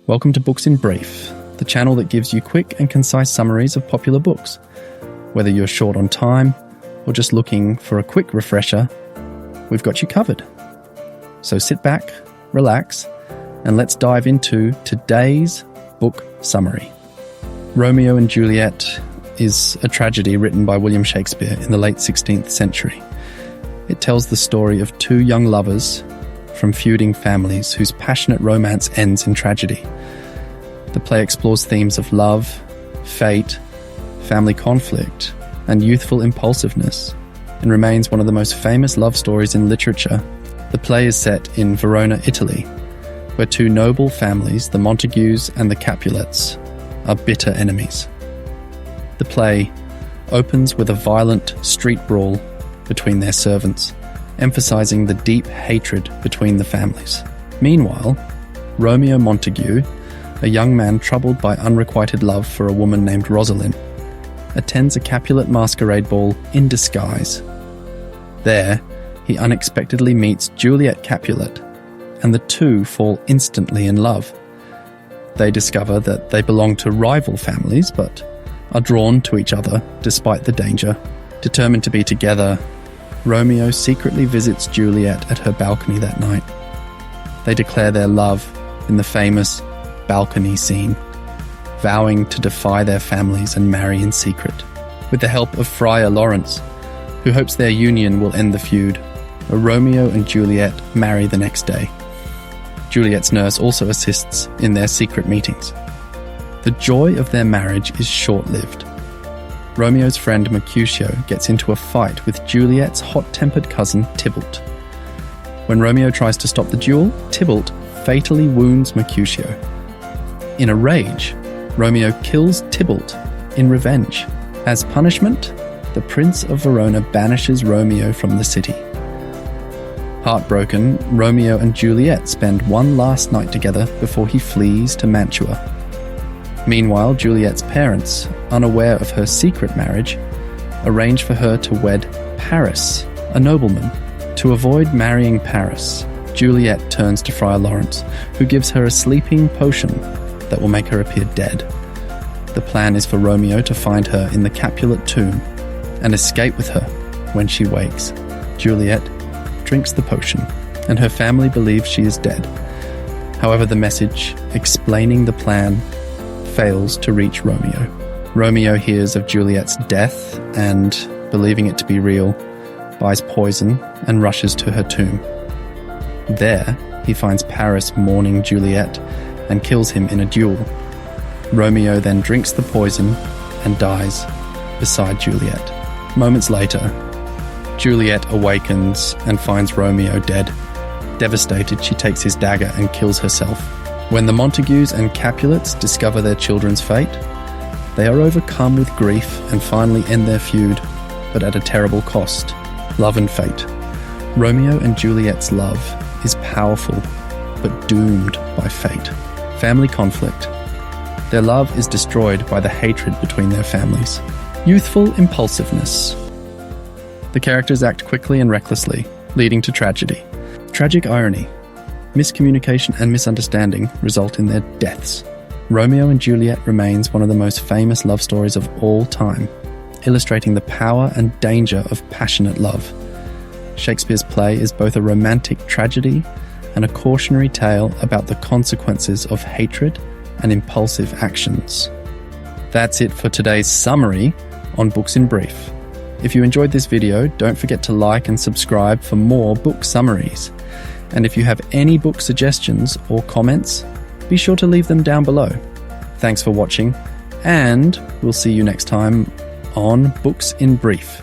Welcome to Books in Brief, the channel that gives you quick and concise summaries of popular books. Whether you're short on time or just looking for a quick refresher, we've got you covered. So sit back, relax, and let's dive into today's book summary. Romeo and Juliet is a tragedy written by William Shakespeare in the late 16th century. It tells the story of two young lovers from feuding families whose passionate romance ends in tragedy. The play explores themes of love, fate, family conflict, and youthful impulsiveness, and remains one of the most famous love stories in literature. The play is set in Verona, Italy, where two noble families, the Montagues and the Capulets, are bitter enemies. The play opens with a violent street brawl between their servants, emphasizing the deep hatred between the families. Meanwhile, Romeo Montague, a young man troubled by unrequited love for a woman named Rosalind, attends a Capulet masquerade ball in disguise. There, he unexpectedly meets Juliet Capulet, and the two fall instantly in love. They discover that they belong to rival families, but are drawn to each other despite the danger. Determined to be together, Romeo secretly visits Juliet at her balcony that night. They declare their love in the famous balcony scene, vowing to defy their families and marry in secret. With the help of Friar Lawrence, who hopes their union will end the feud, Romeo and Juliet marry the next day. Juliet's nurse also assists in their secret meetings. The joy of their marriage is short-lived. Romeo's friend Mercutio gets into a fight with Juliet's hot-tempered cousin Tybalt. When Romeo tries to stop the duel, Tybalt fatally wounds Mercutio. In a rage, Romeo kills Tybalt in revenge. As punishment, the Prince of Verona banishes Romeo from the city. Heartbroken, Romeo and Juliet spend one last night together before he flees to Mantua. Meanwhile, Juliet's parents, unaware of her secret marriage, arrange for her to wed Paris, a nobleman. To avoid marrying Paris, Juliet turns to Friar Lawrence, who gives her a sleeping potion that will make her appear dead. The plan is for Romeo to find her in the Capulet tomb and escape with her when she wakes. Juliet drinks the potion, and her family believes she is dead. However, the message explaining the plan fails to reach Romeo. Romeo hears of Juliet's death and, believing it to be real, buys poison and rushes to her tomb. There, he finds Paris mourning Juliet and kills him in a duel. Romeo then drinks the poison and dies beside Juliet. Moments later, Juliet awakens and finds Romeo dead. Devastated, she takes his dagger and kills herself. When the Montagues and Capulets discover their children's fate, they are overcome with grief and finally end their feud, but at a terrible cost: love and fate. Romeo and Juliet's love is powerful, but doomed by fate. Family conflict. Their love is destroyed by the hatred between their families. Youthful impulsiveness. The characters act quickly and recklessly, leading to tragedy. Tragic irony. Miscommunication and misunderstanding result in their deaths. Romeo and Juliet remains one of the most famous love stories of all time, illustrating the power and danger of passionate love. Shakespeare's play is both a romantic tragedy and a cautionary tale about the consequences of hatred and impulsive actions. That's it for today's summary on Books in Brief. If you enjoyed this video, don't forget to like and subscribe for more book summaries. And if you have any book suggestions or comments, be sure to leave them down below. Thanks for watching, and we'll see you next time on Books in Brief.